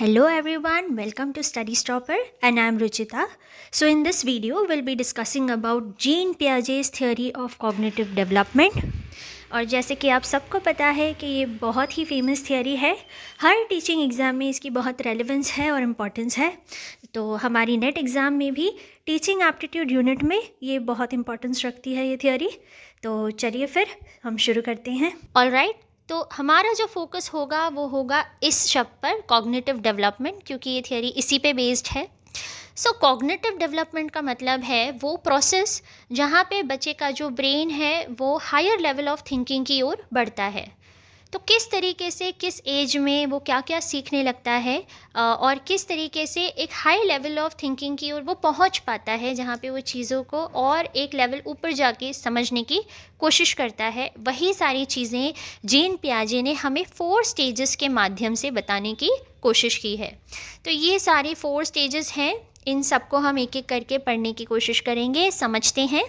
Hello everyone, welcome to Study Stopper and I am Ruchita. So in this video we'll be discussing about Jean Piaget's theory of cognitive development. और जैसे कि आप सबको पता है कि ये बहुत ही फेमस थियोरी है, हर टीचिंग एग्ज़ाम में इसकी बहुत रेलेवेंस है और इम्पॉर्टेंस है। तो हमारी नेट एग्ज़ाम में भी टीचिंग एप्टीट्यूड यूनिट में ये बहुत इम्पॉर्टेंस रखती है ये थियोरी। तो चलिए फिर हम शुरू करते हैं। ऑलराइट, तो हमारा जो फोकस होगा वो होगा इस शब्द पर, कॉग्निटिव डेवलपमेंट, क्योंकि ये थियोरी इसी पे बेस्ड है। सो कॉग्निटिव डेवलपमेंट का मतलब है वो प्रोसेस जहाँ पे बच्चे का जो ब्रेन है वो हायर लेवल ऑफ थिंकिंग की ओर बढ़ता है। तो किस तरीके से, किस एज में वो क्या क्या सीखने लगता है और किस तरीके से एक हाई लेवल ऑफ थिंकिंग की ओर वो पहुंच पाता है, जहाँ पे वो चीज़ों को और एक लेवल ऊपर जाके समझने की कोशिश करता है, वही सारी चीज़ें जीन पियाजे ने हमें 4 स्टेजेस के माध्यम से बताने की कोशिश की है। तो ये सारे 4 स्टेजेस हैं, इन सबको हम एक एक करके पढ़ने की कोशिश करेंगे, समझते हैं।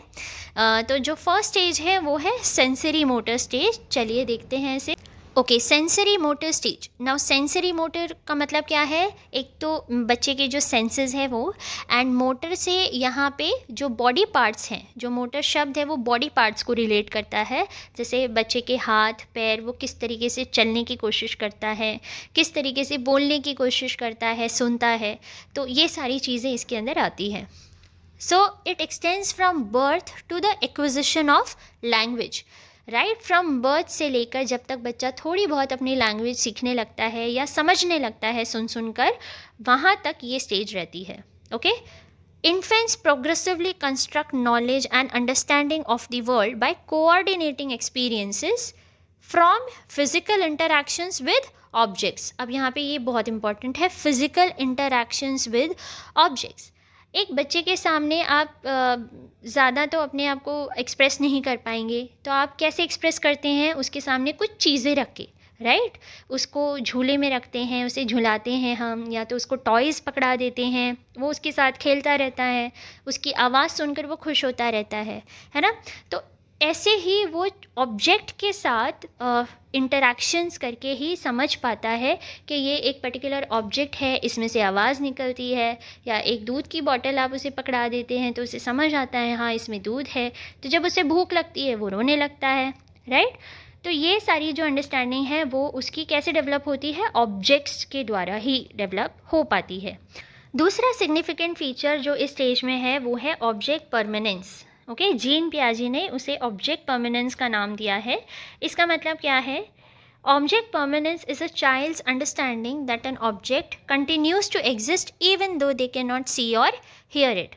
तो जो फर्स्ट स्टेज है वो है सेंसरी मोटर स्टेज। चलिए देखते हैं इसे। Okay, sensory motor stage. Now sensory motor का मतलब क्या है? एक तो बच्चे के जो सेंसेस है वो, एंड मोटर से यहाँ पे जो बॉडी पार्ट्स हैं, जो मोटर शब्द है वो बॉडी पार्ट्स को रिलेट करता है। जैसे बच्चे के हाथ पैर वो किस तरीके से चलने की कोशिश करता है, किस तरीके से बोलने की कोशिश करता है, सुनता है, तो ये सारी चीज़ें इसके अंदर आती हैं। So it extends from birth to the acquisition of language. Right, from birth से लेकर जब तक बच्चा थोड़ी बहुत अपनी लैंग्वेज सीखने लगता है या समझने लगता है सुन सुनकर, वहाँ तक ये स्टेज रहती है। Okay, infants progressively construct knowledge and understanding of the world by coordinating experiences from physical interactions with objects। अब यहाँ पे ये बहुत इंपॉर्टेंट है, physical interactions with objects। एक बच्चे के सामने आप ज़्यादा तो अपने आप को एक्सप्रेस नहीं कर पाएंगे, तो आप कैसे एक्सप्रेस करते हैं? उसके सामने कुछ चीज़ें रख के, राइट, उसको झूले में रखते हैं, उसे झुलाते हैं हम, या तो उसको टॉयज़ पकड़ा देते हैं, वो उसके साथ खेलता रहता है, उसकी आवाज़ सुनकर वो खुश होता रहता है ना। तो ऐसे ही वो ऑब्जेक्ट के साथ इंटरेक्शंस करके ही समझ पाता है कि ये एक पर्टिकुलर ऑब्जेक्ट है, इसमें से आवाज़ निकलती है। या एक दूध की बॉटल आप उसे पकड़ा देते हैं तो उसे समझ आता है हाँ इसमें दूध है, तो जब उसे भूख लगती है वो रोने लगता है, राइट। तो ये सारी जो अंडरस्टैंडिंग है वो उसकी कैसे डेवलप होती है? ऑब्जेक्ट्स के द्वारा ही डेवलप हो पाती है। दूसरा सिग्निफिकेंट फीचर जो इस स्टेज में है वो है ऑब्जेक्ट परमानेंस। ओके, जीन पियाजे ने उसे ऑब्जेक्ट परमानेंस का नाम दिया है। इसका मतलब क्या है? Object permanence is a child's understanding that an object continues to exist even though they can not सी और हियर इट।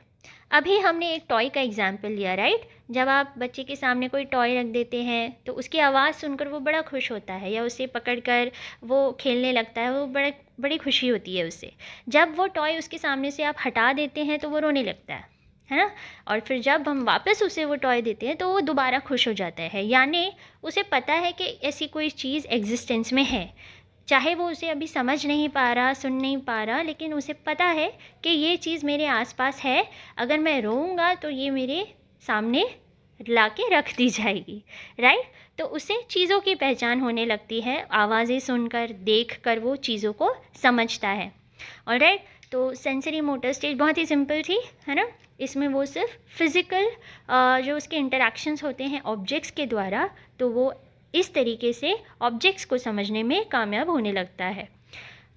अभी हमने एक टॉय का एग्जाम्पल लिया, राइट। जब आप बच्चे के सामने कोई टॉय रख देते हैं तो उसकी आवाज़ सुनकर वो बड़ा खुश होता है, या उसे पकड़कर वो खेलने लगता है, वो बड़ी खुशी होती है उससे। जब वो टॉय उसके सामने से आप हटा देते हैं तो वो रोने लगता है ना। और फिर जब हम वापस उसे वो टॉय देते हैं तो वो दोबारा खुश हो जाता है, यानी उसे पता है कि ऐसी कोई चीज़ एग्जिस्टेंस में है। चाहे वो उसे अभी समझ नहीं पा रहा, सुन नहीं पा रहा, लेकिन उसे पता है कि ये चीज़ मेरे आसपास है, अगर मैं रोऊंगा तो ये मेरे सामने ला के रख दी जाएगी, राइट। तो उसे चीज़ों की पहचान होने लगती है, आवाज़ें सुनकर, देख कर वो चीज़ों को समझता है। ऑलराइट, तो सेंसरी मोटर स्टेज बहुत ही सिंपल थी, है ना। इसमें वो सिर्फ फिज़िकल जो उसके इंटरेक्शंस होते हैं ऑब्जेक्ट्स के द्वारा, तो वो इस तरीके से ऑब्जेक्ट्स को समझने में कामयाब होने लगता है।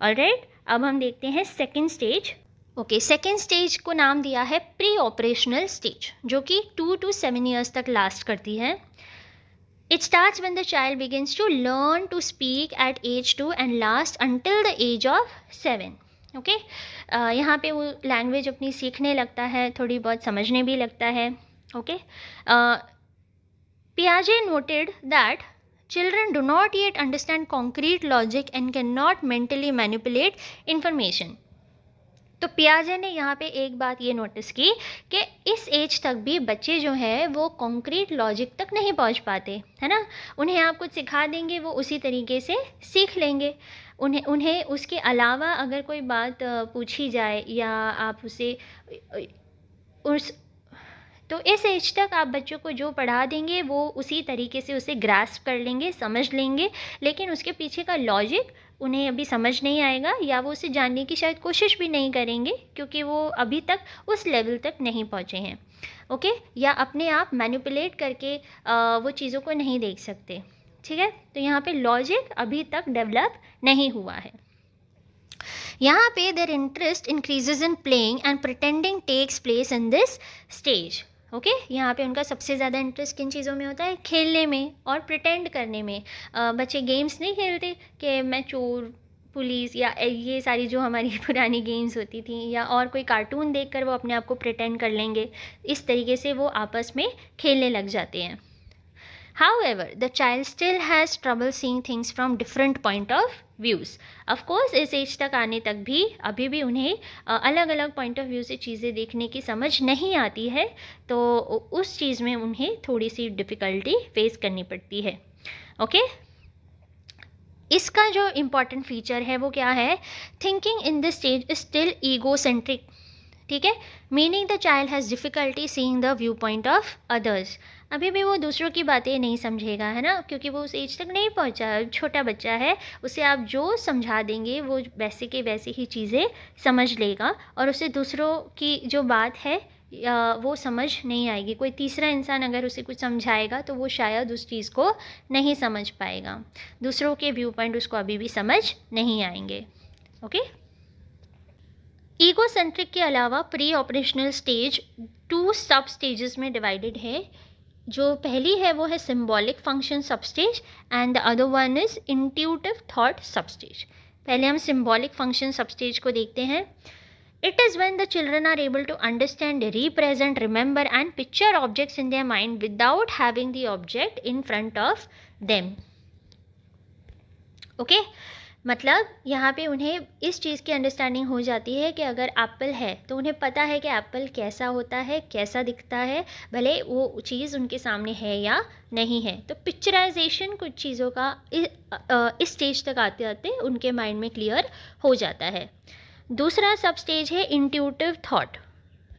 ऑलराइट, अब हम देखते हैं second stage. Okay, second stage को नाम दिया है प्री ऑपरेशनल स्टेज, जो कि 2 to 7 ईयर्स तक लास्ट करती है। It starts when the child begins to learn to speak at age 2 and last until the age of 7। Okay, यहाँ पे वो लैंग्वेज अपनी सीखने लगता है, थोड़ी बहुत समझने भी लगता है। ओके, पियाजे noted that children do not yet understand concrete logic and cannot mentally manipulate information। तो पियाजे ने यहाँ पे एक बात ये नोटिस की कि इस एज तक भी बच्चे जो है वो कॉन्क्रीट लॉजिक तक नहीं पहुँच पाते, है ना। उन्हें आप कुछ सिखा देंगे वो उसी तरीके से सीख लेंगे। उन्हें उसके अलावा अगर कोई बात पूछी जाए या आप उसे उस तो इस एज तक आप बच्चों को जो पढ़ा देंगे वो उसी तरीके से उसे ग्रास्प कर लेंगे, समझ लेंगे, लेकिन उसके पीछे का लॉजिक उन्हें अभी समझ नहीं आएगा, या वो उसे जानने की शायद कोशिश भी नहीं करेंगे क्योंकि वो अभी तक उस लेवल तक नहीं पहुँचे हैं। ओके, या अपने आप मैनिपुलेट करके वो चीज़ों को नहीं देख सकते। ठीक है, तो यहाँ पे लॉजिक अभी तक डेवलप नहीं हुआ है। यहाँ पे their interest increases in playing and pretending takes place in this stage. Okay, यहाँ पे उनका सबसे ज़्यादा इंटरेस्ट किन चीज़ों में होता है? खेलने में और प्रिटेंड करने में। बच्चे गेम्स नहीं खेलते कि मैं चोर पुलिस या ये सारी जो हमारी पुरानी गेम्स होती थी, या और कोई कार्टून देखकर वो अपने आप को प्रिटेंड कर लेंगे, इस तरीके से वो आपस में खेलने लग जाते हैं। However, the child still has trouble seeing things from different point of views. Of course, इस एज तक आने तक भी अभी भी उन्हें अलग अलग पॉइंट ऑफ व्यू से चीज़ें देखने की समझ नहीं आती है, तो उस चीज़ में उन्हें थोड़ी सी डिफ़िकल्टी फेस करनी पड़ती है। ओके, इसका जो इम्पॉर्टेंट फीचर है वो क्या है? Thinking in this stage is still egocentric. ठीक है, meaning the child has difficulty seeing the view point of others. अभी भी वो दूसरों की बातें नहीं समझेगा, है ना, क्योंकि वो उस एज तक नहीं पहुंचा, छोटा बच्चा है। उसे आप जो समझा देंगे वो वैसे के वैसे ही चीज़ें समझ लेगा, और उसे दूसरों की जो बात है वो समझ नहीं आएगी। कोई तीसरा इंसान अगर उसे कुछ समझाएगा तो वो शायद उस चीज़ को नहीं समझ पाएगा। दूसरों के व्यू पॉइंट उसको अभी भी समझ नहीं आएंगे। ओके, ईगोसेंट्रिक के अलावा प्री ऑपरेशनल स्टेज 2 सब स्टेजेस में डिवाइडेड है। जो पहली है वो है symbolic function sub stage and the other one is intuitive thought sub stage. पहले हम सिंबॉलिक फंक्शन सब स्टेज को देखते हैं। It is when the children are able to understand, represent, remember and picture objects in their mind without having the object in front of them. Okay, मतलब यहाँ पे उन्हें इस चीज़ की अंडरस्टैंडिंग हो जाती है कि अगर एप्पल है तो उन्हें पता है कि एप्पल कैसा होता है, कैसा दिखता है, भले वो चीज़ उनके सामने है या नहीं है। तो पिक्चराइजेशन कुछ चीज़ों का इस स्टेज तक आते आते उनके माइंड में क्लियर हो जाता है। दूसरा सब स्टेज है इंट्यूटिव थॉट।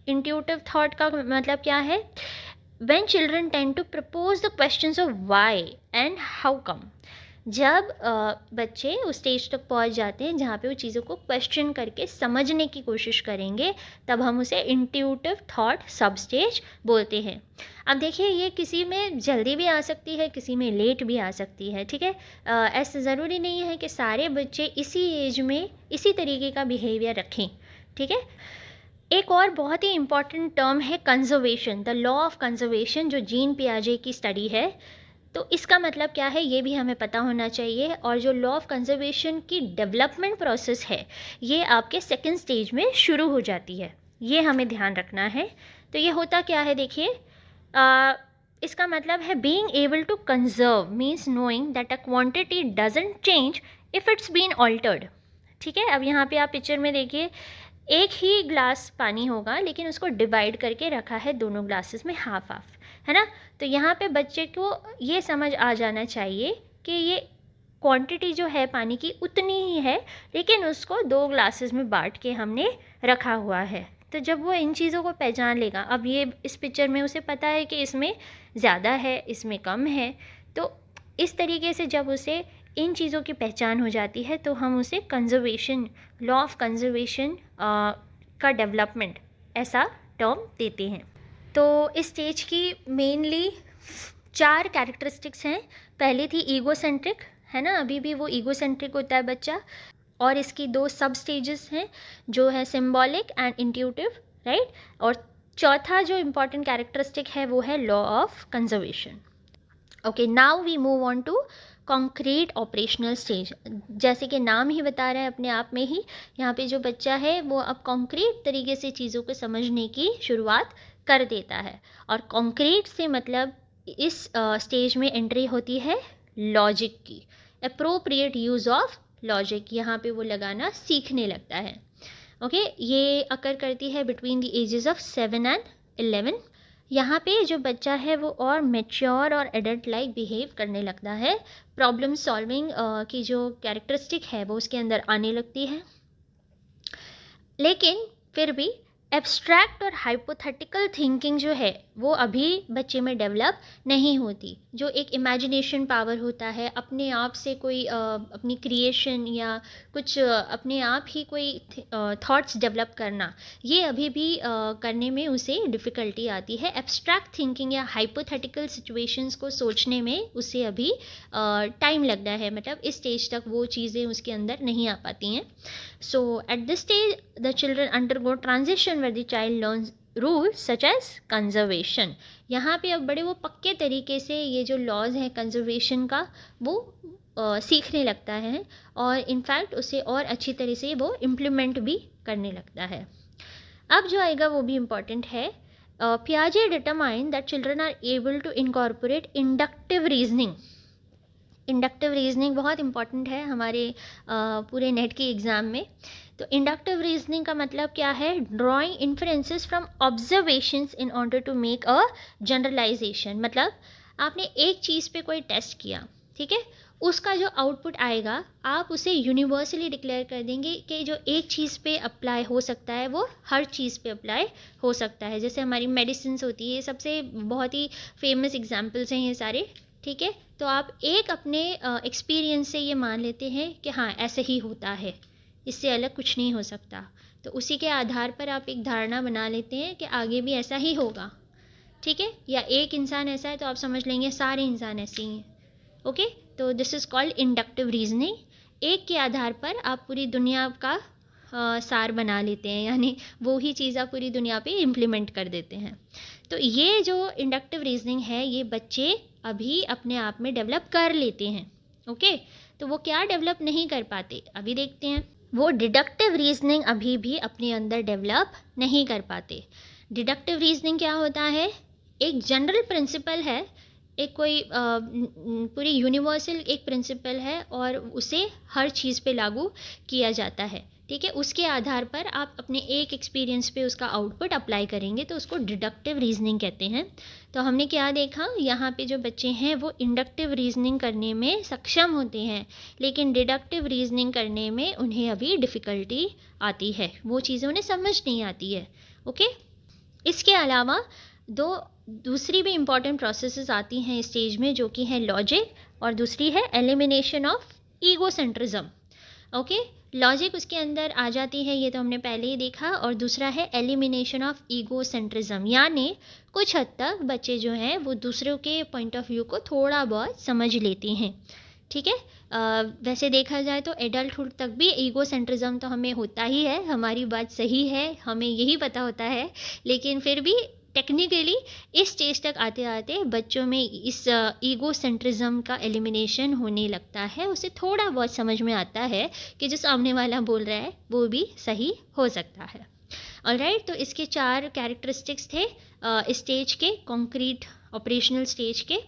इंट्यूटिव थॉट का मतलब क्या है? When children tend to propose the questions of why and how come. जब बच्चे उस स्टेज तक पहुंच जाते हैं जहाँ पे वो चीज़ों को क्वेश्चन करके समझने की कोशिश करेंगे, तब हम उसे इंट्यूटिव थॉट सब स्टेज बोलते हैं। अब देखिए, ये किसी में जल्दी भी आ सकती है, किसी में लेट भी आ सकती है। ठीक है, ऐसा ज़रूरी नहीं है कि सारे बच्चे इसी एज में इसी तरीके का बिहेवियर रखें। ठीक है, एक और बहुत ही इम्पॉर्टेंट टर्म है conservation, the law of conservation, जो जीन पियाजे की स्टडी है। तो इसका मतलब क्या है ये भी हमें पता होना चाहिए। और जो लॉ ऑफ कंजर्वेशन की डेवलपमेंट प्रोसेस है ये आपके सेकेंड स्टेज में शुरू हो जाती है, ये हमें ध्यान रखना है। तो ये होता क्या है, देखिए, इसका मतलब है being able to conserve means knowing that a quantity doesn't change if it's been altered. ठीक है, अब यहाँ पे आप पिक्चर में देखिए, एक ही ग्लास पानी होगा लेकिन उसको डिवाइड करके रखा है दोनों ग्लासेस में हाफ हाफ, है ना। तो यहाँ पे बच्चे को ये समझ आ जाना चाहिए कि ये क्वांटिटी जो है पानी की उतनी ही है, लेकिन उसको 2 ग्लासेस में बांट के हमने रखा हुआ है। तो जब वो इन चीज़ों को पहचान लेगा, अब ये इस पिक्चर में उसे पता है कि इसमें ज़्यादा है, इसमें कम है, तो इस तरीके से जब उसे इन चीज़ों की पहचान हो जाती है तो हम उसे कंजर्वेशन, लॉ ऑफ कंजर्वेशन का डेवलपमेंट ऐसा टर्म देते हैं। तो इस स्टेज की मेनली 4 कैरेक्टरिस्टिक्स हैं। पहली थी ईगोसेंट्रिक, है ना, अभी भी वो ईगोसेंट्रिक होता है बच्चा। और इसकी 2 सब स्टेजेस हैं जो है सिंबॉलिक एंड इंट्यूटिव, राइट। और चौथा जो इम्पॉर्टेंट कैरेक्टरिस्टिक है वो है law of conservation. Okay, now we move on to concrete operational stage. जैसे कि नाम ही बता रहा है अपने आप में ही, यहाँ पे जो बच्चा है वो अब कॉन्क्रीट तरीके से चीज़ों को समझने की शुरुआत कर देता है। और कॉन्क्रीट से मतलब इस स्टेज में एंट्री होती है लॉजिक की, अप्रोप्रिएट यूज़ ऑफ लॉजिक, यहाँ पे वो लगाना सीखने लगता है। ओके, ये अकर करती है between the ages of 7 and 11। यहाँ पे जो बच्चा है वो और मेच्योर और एडल्ट लाइक बिहेव करने लगता है। प्रॉब्लम सॉल्विंग की जो कैरेक्टरिस्टिक है वो उसके अंदर आने लगती है, लेकिन फिर भी एब्स्ट्रैक्ट और हाइपोथेटिकल थिंकिंग जो है वो अभी बच्चे में डेवलप नहीं होती। जो एक इमेजिनेशन पावर होता है, अपने आप से कोई अपनी क्रिएशन या कुछ अपने आप ही कोई थॉट्स डेवलप करना, ये अभी भी करने में उसे डिफ़िकल्टी आती है। एब्स्ट्रैक्ट थिंकिंग या हाइपोथेटिकल सिचुएशंस को सोचने में उसे अभी टाइम लगता है, मतलब इस स्टेज तक वो चीज़ें उसके अंदर नहीं आ पाती हैं। So at this stage the children undergo transition where the child learns rule such as conservation. यहाँ पे अब बड़े वो पक्के तरीके से ये जो लॉज हैं कंजर्वेशन का वो सीखने लगता है, और इनफैक्ट उसे और अच्छी तरह से वो इम्प्लीमेंट भी करने लगता है। अब जो आएगा वो भी इम्पॉर्टेंट है। पियाजे determine that children are able to incorporate inductive reasoning. Inductive reasoning बहुत इंपॉर्टेंट है हमारे पूरे नेट के एग्ज़ाम में। तो इंडक्टिव रीजनिंग का मतलब क्या है? Drawing inferences from observations in order to make a generalization. मतलब आपने एक चीज़ पे कोई टेस्ट किया, ठीक है, उसका जो आउटपुट आएगा आप उसे यूनिवर्सली डिक्लेयर कर देंगे कि जो एक चीज़ पे अप्लाई हो सकता है वो हर चीज़ पे अप्लाई हो सकता है। जैसे हमारी मेडिसिन्स होती है, सबसे बहुत ही फेमस एग्जाम्पल्स हैं ये सारे, ठीक है। तो आप एक अपने एक्सपीरियंस से ये मान लेते हैं कि हाँ ऐसे ही होता है, इससे अलग कुछ नहीं हो सकता। तो उसी के आधार पर आप एक धारणा बना लेते हैं कि आगे भी ऐसा ही होगा, ठीक है। या एक इंसान ऐसा है तो आप समझ लेंगे सारे इंसान ऐसे ही हैं, ओके। तो this is called inductive reasoning. एक के आधार पर आप पूरी दुनिया का सार बना लेते हैं, यानी वो ही चीज़ आप पूरी दुनिया पे इम्प्लीमेंट कर देते हैं। तो ये जो इंडक्टिव रीजनिंग है ये बच्चे अभी अपने आप में डेवलप कर लेते हैं, ओके। तो वो क्या डेवलप नहीं कर पाते अभी देखते हैं। वो डिडक्टिव रीजनिंग अभी भी अपने अंदर डेवलप नहीं कर पाते। डिडक्टिव रीजनिंग क्या होता है? एक जनरल प्रिंसिपल है, एक कोई पूरी यूनिवर्सल एक प्रिंसिपल है और उसे हर चीज़ पे लागू किया जाता है, ठीक है। उसके आधार पर आप अपने एक एक्सपीरियंस पे उसका आउटपुट अप्लाई करेंगे तो उसको डिडक्टिव रीजनिंग कहते हैं। तो हमने क्या देखा, यहाँ पे जो बच्चे हैं वो इंडक्टिव रीजनिंग करने में सक्षम होते हैं, लेकिन डिडक्टिव रीजनिंग करने में उन्हें अभी डिफ़िकल्टी आती है, वो चीज़ें उन्हें समझ नहीं आती है, ओके। इसके अलावा दूसरी भी इम्पॉर्टेंट प्रोसेसेस आती हैं इस स्टेज में, जो कि है लॉजिक, और दूसरी है elimination of egocentrism, okay. Logic उसके अंदर आ जाती है, ये तो हमने पहले ही देखा, और दूसरा है एलिमिनेशन ऑफ ईगोसेंट्रिज्म, यानी कुछ हद तक बच्चे जो हैं वो दूसरों के पॉइंट ऑफ व्यू को थोड़ा बहुत समझ लेते हैं, ठीक है। वैसे देखा जाए तो एडल्टहुड तक भी ईगोसेंट्रिज्म तो हमें होता ही है, हमारी बात सही है, हमें यही पता होता है, लेकिन फिर भी टेक्निकली इस स्टेज तक आते आते बच्चों में इस ईगोसेंट्रिज्म का एलिमिनेशन होने लगता है, उसे थोड़ा बहुत समझ में आता है कि जो सामने वाला बोल रहा है वो भी सही हो सकता है। ऑलराइट, तो इसके 4 कैरेक्टरिस्टिक्स थे इस स्टेज के, कॉन्क्रीट ऑपरेशनल स्टेज के।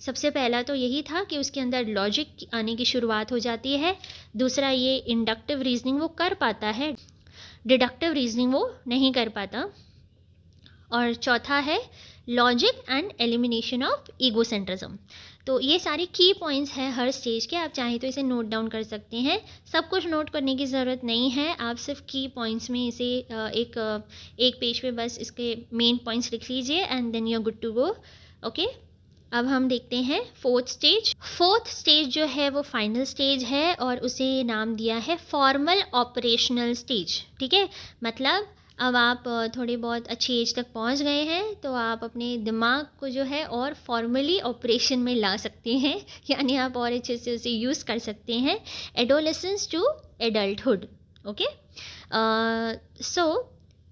सबसे पहला तो यही था कि उसके अंदर लॉजिक आने की शुरुआत हो जाती है, दूसरा ये इंडक्टिव रीजनिंग वो कर पाता है, डिडक्टिव रीजनिंग वो नहीं कर पाता, और चौथा है logic and elimination of egocentrism. तो ये सारे की पॉइंट्स हैं हर स्टेज के, आप चाहें तो इसे नोट डाउन कर सकते हैं, सब कुछ नोट करने की ज़रूरत नहीं है, आप सिर्फ की पॉइंट्स में इसे एक पेज पे बस इसके मेन पॉइंट्स लिख लीजिए and then you are good to go, okay. अब हम देखते हैं फोर्थ स्टेज। फोर्थ स्टेज जो है वो फाइनल स्टेज है और उसे नाम दिया है फॉर्मल ऑपरेशनल स्टेज, ठीक है। मतलब अब आप थोड़ी बहुत अच्छी एज तक पहुंच गए हैं तो आप अपने दिमाग को जो है और फॉर्मली ऑपरेशन में ला सकते हैं, यानी आप और अच्छे से उसे यूज़ कर सकते हैं। Adolescence to adulthood, okay. So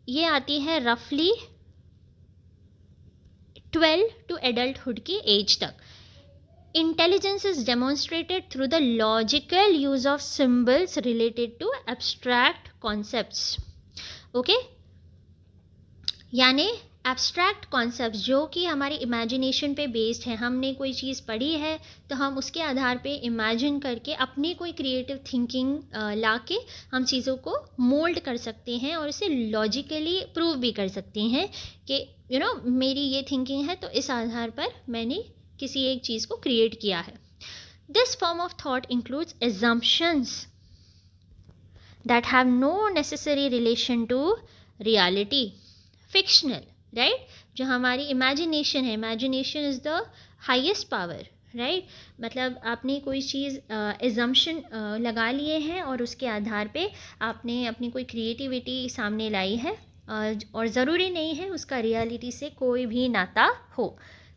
ये आती है रफली 12 टू एडल्टहुड की एज तक। Intelligence is demonstrated through the logical use of symbols related to abstract concepts, okay? यानी एब्स्ट्रैक्ट कॉन्सेप्ट्स जो कि हमारी इमेजिनेशन पे बेस्ड है, हमने कोई चीज़ पढ़ी है तो हम उसके आधार पे इमेजिन करके अपनी कोई क्रिएटिव थिंकिंग ला के हम चीज़ों को मोल्ड कर सकते हैं और इसे लॉजिकली प्रूव भी कर सकते हैं कि मेरी ये थिंकिंग है तो इस आधार पर मैंने किसी एक चीज़ को क्रिएट किया है। This form of thought includes assumptions that have no necessary relation to reality, fictional, right, जो हमारी इमेजिनेशन है, imagination is the highest power, right. मतलब आपने कोई चीज़ एजम्पशन लगा लिए हैं और उसके आधार पे आपने अपनी कोई क्रिएटिविटी सामने लाई है, और ज़रूरी नहीं है उसका रियलिटी से कोई भी नाता हो।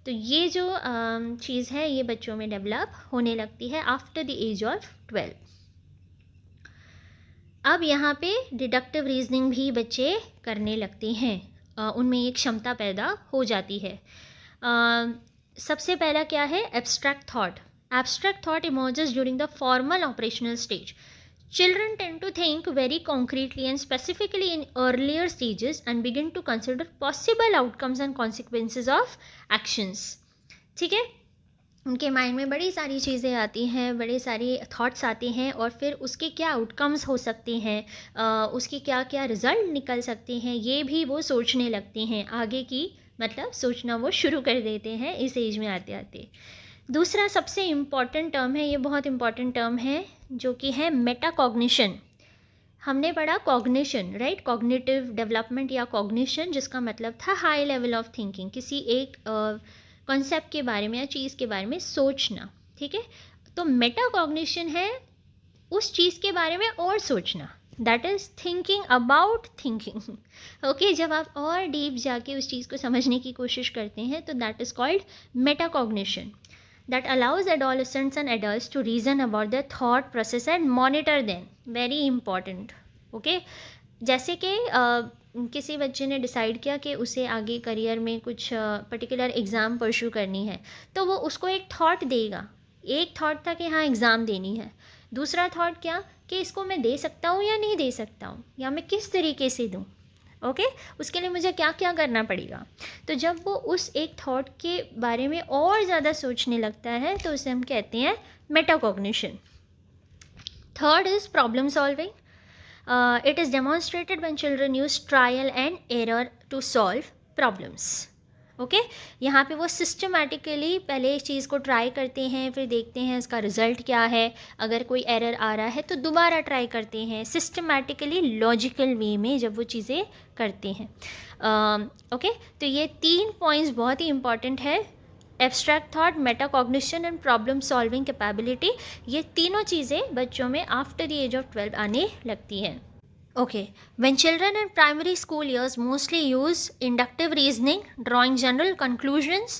तो ये जो चीज़ है ये बच्चों में डेवलप होने लगती है आफ्टर द एज ऑफ 12। अब यहाँ पे डिडक्टिव रीजनिंग भी बच्चे करने लगते हैं, उनमें एक क्षमता पैदा हो जाती है। सबसे पहला क्या है, abstract thought. Abstract thought emerges during the formal operational stage. Children tend to think very concretely and specifically in earlier stages and begin to consider possible outcomes and consequences of actions. ठीक है, उनके mind में बड़ी सारी चीज़ें आती हैं, बड़े सारे थॉट्स आते हैं और फिर उसके क्या आउटकम्स हो सकते हैं, उसके क्या क्या रिज़ल्ट निकल सकते हैं, ये भी वो सोचने लगते हैं। आगे की मतलब सोचना वो शुरू कर देते हैं इस एज में आते आते। दूसरा सबसे इम्पॉर्टेंट टर्म है, ये बहुत इम्पॉर्टेंट टर्म है, जो कि है मेटाकॉग्निशन। हमने पढ़ा कॉग्निशन, राइट, कॉग्निटिव डेवलपमेंट या कॉग्निशन, जिसका मतलब था हाई लेवल ऑफ थिंकिंग, किसी एक कॉन्सेप्ट के बारे में या चीज़ के बारे में सोचना। ठीक है, तो मेटाकॉग्निशन है उस चीज़ के बारे में और सोचना, that is thinking about thinking. Okay, जब आप और डीप जाके उस चीज़ को समझने की कोशिश करते हैं तो that is called metacognition, that allows adolescents and adults to reason about their thought process and monitor them. Very important. Okay, जैसे कि किसी बच्चे ने डिसाइड किया कि उसे आगे करियर में कुछ पर्टिकुलर एग्ज़ाम परस्यू करनी है, तो वो उसको एक थॉट देगा। एक थॉट था कि हाँ एग्ज़ाम देनी है, दूसरा थॉट क्या कि इसको मैं दे सकता हूँ या नहीं दे सकता हूँ, या मैं किस तरीके से दूँ, ओके उसके लिए मुझे क्या क्या करना पड़ेगा। तो जब वो उस एक थॉट के बारे में और ज़्यादा सोचने लगता है तो उसे हम कहते हैं metacognition. Third is problem solving. It is demonstrated when children use trial and error to solve problems. Okay, यहाँ पे वो सिस्टमेटिकली पहले एक चीज़ को ट्राई करते हैं, फिर देखते हैं इसका रिज़ल्ट क्या है, अगर कोई एरर आ रहा है तो दोबारा ट्राई करते हैं, सिस्टमेटिकली लॉजिकल वे में जब वो चीज़ें करते हैं। ओके, तो ये 3 पॉइंट्स बहुत ही इंपॉर्टेंट है, abstract thought, metacognition and problem solving capability. ये तीनों चीज़ें बच्चों में आफ्टर द एज ऑफ 12 आने लगती हैं। Okay, when children in primary school years mostly use inductive reasoning, drawing general conclusions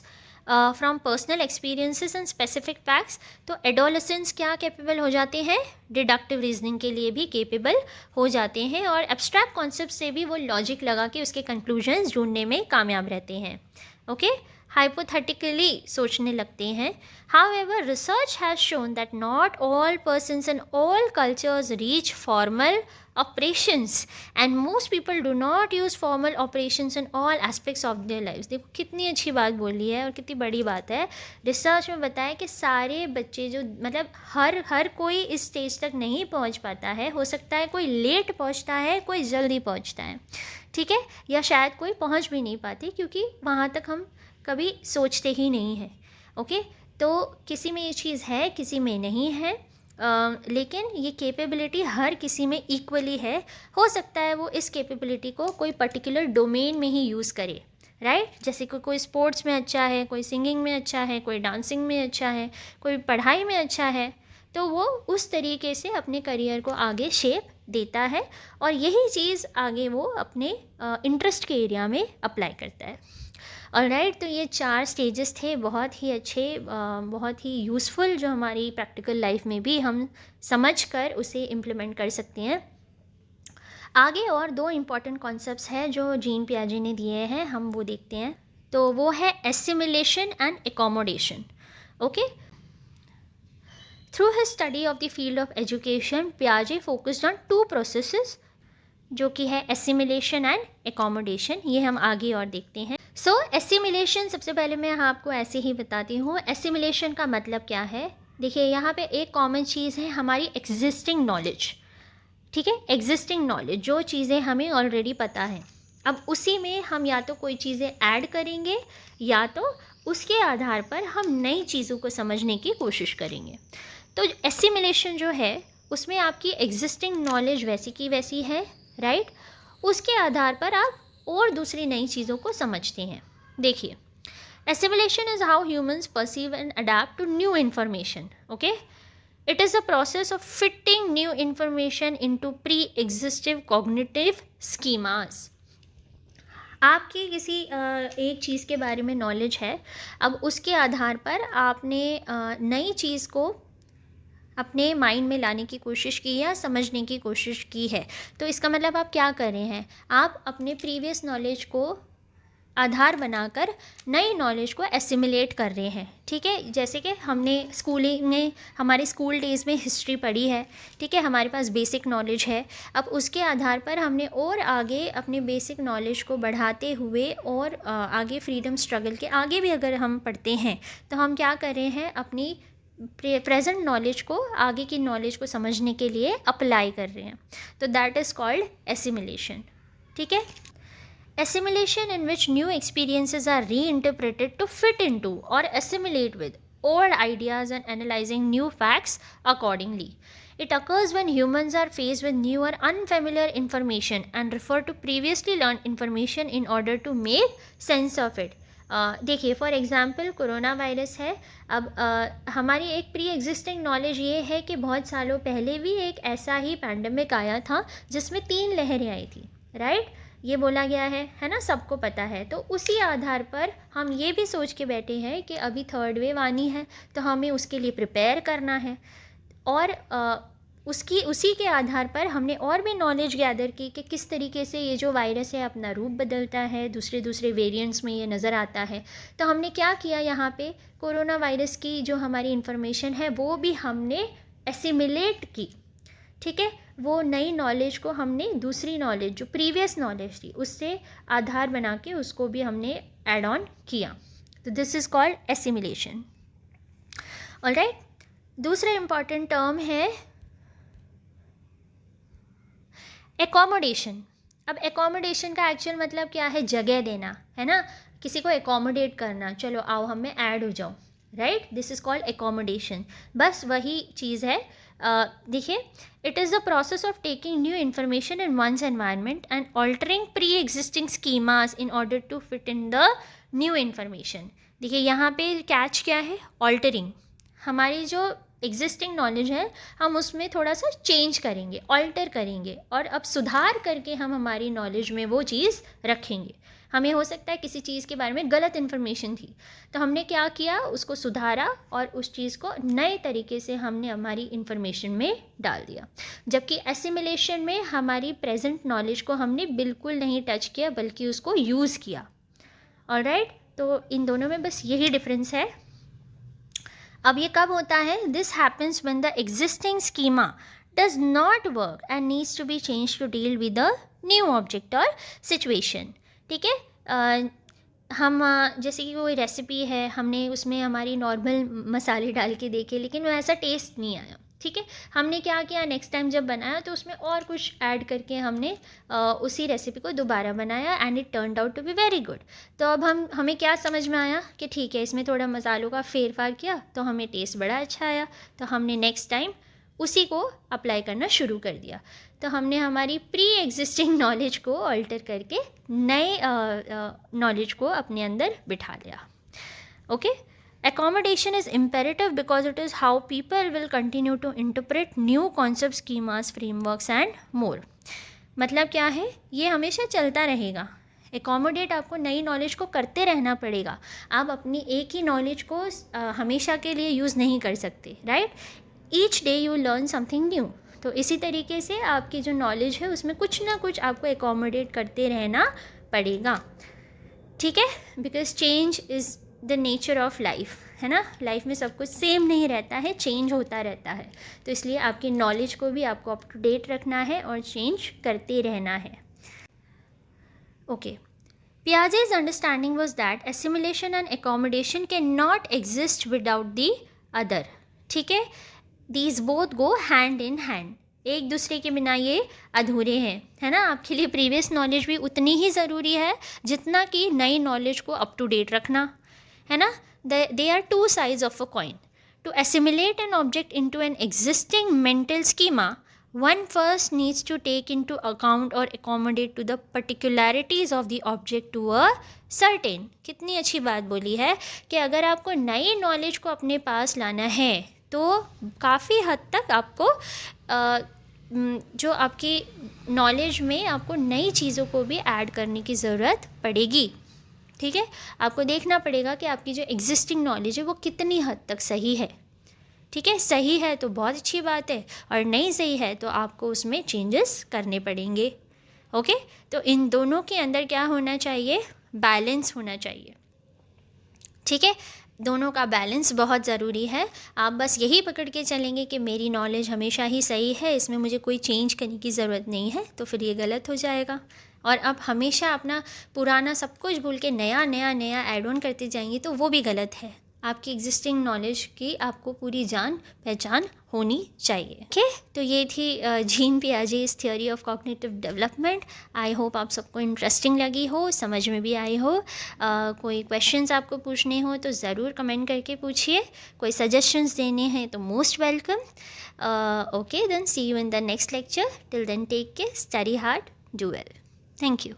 from personal experiences and specific facts, तो adolescents क्या capable हो जाते हैं, deductive reasoning के लिए भी capable हो जाते हैं और abstract concepts से भी वो logic लगा के उसके conclusions ढूंढने में कामयाब रहते हैं। Okay, hypothetically सोचने लगते हैं। However, research has shown that not all persons in all cultures reach formal operations and most people do not use formal operations in all aspects of their lives. देखो कितनी अच्छी बात बोली है और कितनी बड़ी बात है। रिसर्च में बताया कि सारे बच्चे जो मतलब हर कोई इस स्टेज तक नहीं पहुंच पाता है, हो सकता है कोई लेट पहुंचता है, कोई जल्दी पहुंचता है, ठीक है, या शायद कोई पहुंच भी नहीं पाती क्योंकि वहाँ तक हम कभी सोचते ही नहीं हैं। ओके, तो किसी में ये चीज़ है, किसी में नहीं है, लेकिन ये कैपेबिलिटी हर किसी में इक्वली है। हो सकता है वो इस कैपेबिलिटी को कोई पर्टिकुलर डोमेन में ही यूज़ करे, राइट, जैसे कि कोई स्पोर्ट्स में अच्छा है, कोई सिंगिंग में अच्छा है, कोई डांसिंग में अच्छा है, कोई पढ़ाई में अच्छा है, तो वो उस तरीके से अपने करियर को आगे शेप देता है और यही चीज़ आगे वो अपने इंटरेस्ट के एरिया में अप्लाई करता है। ऑलराइट, तो ये 4 स्टेजेस थे, बहुत ही अच्छे, बहुत ही यूज़फुल, जो हमारी प्रैक्टिकल लाइफ में भी हम समझकर उसे इम्प्लीमेंट कर सकते हैं। आगे और 2 इम्पॉर्टेंट कॉन्सेप्ट्स हैं जो जीन पियाजे ने दिए हैं, हम वो देखते हैं। तो वो है assimilation and accommodation. Okay, through his study of the field of education, पियाजे फोकस्ड ऑन 2 प्रोसेसेस, जो कि है एसिमिलेशन एंड एकोमोडेशन। ये हम आगे और देखते हैं। सो एसिमिलेशन, सबसे पहले मैं आपको ऐसे ही बताती हूँ एसिमिलेशन का मतलब क्या है। देखिए, यहाँ पे एक कॉमन चीज़ है हमारी एग्जिस्टिंग नॉलेज, ठीक है, एग्जिस्टिंग नॉलेज, जो चीज़ें हमें ऑलरेडी पता है, अब उसी में हम या तो कोई चीज़ें ऐड करेंगे या तो उसके आधार पर हम नई चीज़ों को समझने की कोशिश करेंगे। तो एसिमिलेशन जो है उसमें आपकी एग्जिस्टिंग नॉलेज वैसी की वैसी है, राइट, उसके आधार पर आप और दूसरी नई चीज़ों को समझते हैं। देखिए, assimilation is how humans perceive and adapt to new information. Okay, it is a process of fitting new information into pre-existing cognitive schemas. आपकी किसी एक चीज़ के बारे में नॉलेज है, अब उसके आधार पर आपने नई चीज़ को अपने माइंड में लाने की कोशिश की या समझने की कोशिश की है, तो इसका मतलब आप क्या कर रहे हैं, आप अपने प्रीवियस नॉलेज को आधार बनाकर नई नॉलेज को एसिमिलेट कर रहे हैं। ठीक है, जैसे कि हमने स्कूलिंग में, हमारे स्कूल डेज़ में हिस्ट्री पढ़ी है, ठीक है, हमारे पास बेसिक नॉलेज है। अब उसके आधार पर हमने और आगे अपने बेसिक नॉलेज को बढ़ाते हुए और आगे फ्रीडम स्ट्रगल के आगे भी अगर हम पढ़ते हैं, तो हम क्या कर रहे हैं, अपनी प्रेजेंट नॉलेज को आगे की नॉलेज को समझने के लिए अप्लाई कर रहे हैं। तो दैट इज़ कॉल्ड एसिमिलेशन। ठीक है, assimilation in which new experiences are reinterpreted to fit into or assimilate with old ideas and analyzing new facts accordingly. It occurs when humans are faced with new or unfamiliar information and refer to previously learned information in order to make sense of it. देखिए, for example corona virus है। अब हमारी एक pre existing knowledge ये है कि बहुत सालों पहले भी एक ऐसा ही पैंडमिक आया था जिसमें 3 लहरें आई थी, राइट, ये बोला गया है ना, सबको पता है। तो उसी आधार पर हम ये भी सोच के बैठे हैं कि अभी 3rd वेव आनी है, तो हमें उसके लिए प्रिपेयर करना है, और उसी के आधार पर हमने और भी नॉलेज गैदर की कि किस तरीके से ये जो वायरस है अपना रूप बदलता है, दूसरे वेरिएंट्स में ये नज़र आता है। तो हमने क्या किया, यहाँ पे कोरोना वायरस की जो हमारी इन्फॉर्मेशन है वो भी हमने एसिमिलेट की। ठीक है, वो नई नॉलेज को हमने दूसरी नॉलेज जो प्रीवियस नॉलेज थी उससे आधार बना के उसको भी हमने ऐड ऑन किया। तो this is called assimilation. Alright, दूसरा इम्पॉर्टेंट टर्म है एकोमोडेशन। अब एकोमोडेशन का एक्चुअल मतलब क्या है, जगह देना, है ना, किसी को एकोमोडेट करना, चलो आओ हम में ऐड हो जाओ, right, this is called accommodation. बस वही चीज़ है। देखिए, it is the process of taking new information in one's environment and altering pre existing schemas in order to fit in the new information. देखिए, यहाँ पे कैच क्या है, ऑल्टरिंग। हमारी जो एग्जिस्टिंग नॉलेज है हम उसमें थोड़ा सा चेंज करेंगे, ऑल्टर करेंगे, और अब सुधार करके हम हमारी नॉलेज में वो चीज़ रखेंगे। हमें हो सकता है किसी चीज़ के बारे में गलत इन्फॉर्मेशन थी, तो हमने क्या किया, उसको सुधारा और उस चीज़ को नए तरीके से हमने हमारी इन्फॉर्मेशन में डाल दिया। जबकि एसिमिलेशन में हमारी प्रेजेंट नॉलेज को हमने बिल्कुल नहीं टच किया बल्कि उसको यूज़ किया। ऑलराइट, तो इन दोनों में बस यही डिफरेंस है। अब ये कब होता है, this happens when the existing schema does not work and needs to be change to deal with the new object और सिचुएशन। ठीक है, हम जैसे कि कोई रेसिपी है, हमने उसमें हमारी नॉर्मल मसाले डाल के देखे लेकिन वो ऐसा टेस्ट नहीं आया। ठीक है, हमने क्या किया, नेक्स्ट टाइम जब बनाया तो उसमें और कुछ ऐड करके हमने उसी रेसिपी को दोबारा बनाया and it turned out to be very good. तो अब हमें क्या समझ में आया कि ठीक है, इसमें थोड़ा मसालों का फेरफार किया तो हमें टेस्ट बड़ा अच्छा आया, तो हमने नेक्स्ट टाइम उसी को अप्लाई करना शुरू कर दिया। तो हमने हमारी प्री एग्जिस्टिंग नॉलेज को अल्टर करके नए नॉलेज को अपने अंदर बिठा लिया। Okay, accommodation is imperative because it is how people will continue to interpret new concepts, schemas, frameworks and more. मतलब क्या है, ये हमेशा चलता रहेगा। एकोमोडेट आपको नई नॉलेज को करते रहना पड़ेगा। आप अपनी एक ही नॉलेज को हमेशा के लिए यूज़ नहीं कर सकते, right. Each day you learn something new. तो इसी तरीके से आपकी जो नॉलेज है उसमें कुछ ना कुछ आपको एकोमोडेट करते रहना पड़ेगा। ठीक है, because change is the nature of life, है ना। लाइफ में सब कुछ सेम नहीं रहता है, चेंज होता रहता है। तो इसलिए आपकी नॉलेज को भी आपको अप टू डेट रखना है और चेंज करते रहना है। Okay, Piaget's understanding was that assimilation and accommodation cannot exist without the other. ठीक है, these both go hand in hand. एक दूसरे के बिना ये अधूरे हैं, है ना। आपके लिए प्रीवियस नॉलेज भी उतनी ही ज़रूरी है जितना कि नई नॉलेज को अप टू डेट रखना, है ना। They are two sides of a coin. To assimilate an object into an existing mental schema one first needs to take into account or accommodate to the particularities of the object to a certain. कितनी अच्छी बात बोली है कि अगर आपको नई knowledge को अपने पास लाना है तो काफ़ी हद तक आपको जो आपकी नॉलेज में आपको नई चीज़ों को भी ऐड करने की ज़रूरत पड़ेगी. ठीक है, आपको देखना पड़ेगा कि आपकी जो एग्जिस्टिंग नॉलेज है वो कितनी हद तक सही है. ठीक है, सही है तो बहुत अच्छी बात है, और नहीं सही है तो आपको उसमें चेंजेस करने पड़ेंगे. ओके, तो इन दोनों के अंदर क्या होना चाहिए, बैलेंस होना चाहिए. ठीक है, दोनों का बैलेंस बहुत ज़रूरी है. आप बस यही पकड़ के चलेंगे कि मेरी नॉलेज हमेशा ही सही है, इसमें मुझे कोई चेंज करने की ज़रूरत नहीं है, तो फिर ये गलत हो जाएगा. और आप हमेशा अपना पुराना सब कुछ भूल के नया नया नया ऐड ऑन करते जाएंगे तो वो भी गलत है. आपकी एग्जिस्टिंग नॉलेज की आपको पूरी जान पहचान होनी चाहिए. ओके, तो ये थी gene Piaget's theory of cognitive development. I hope आप सबको इंटरेस्टिंग लगी हो, समझ में भी आई हो. कोई क्वेश्चंस आपको पूछने हो तो ज़रूर कमेंट करके पूछिए. कोई सजेशंस देने हैं तो most welcome. Okay, then see you in the next lecture. Till then take care, study hard, do well. Thank you.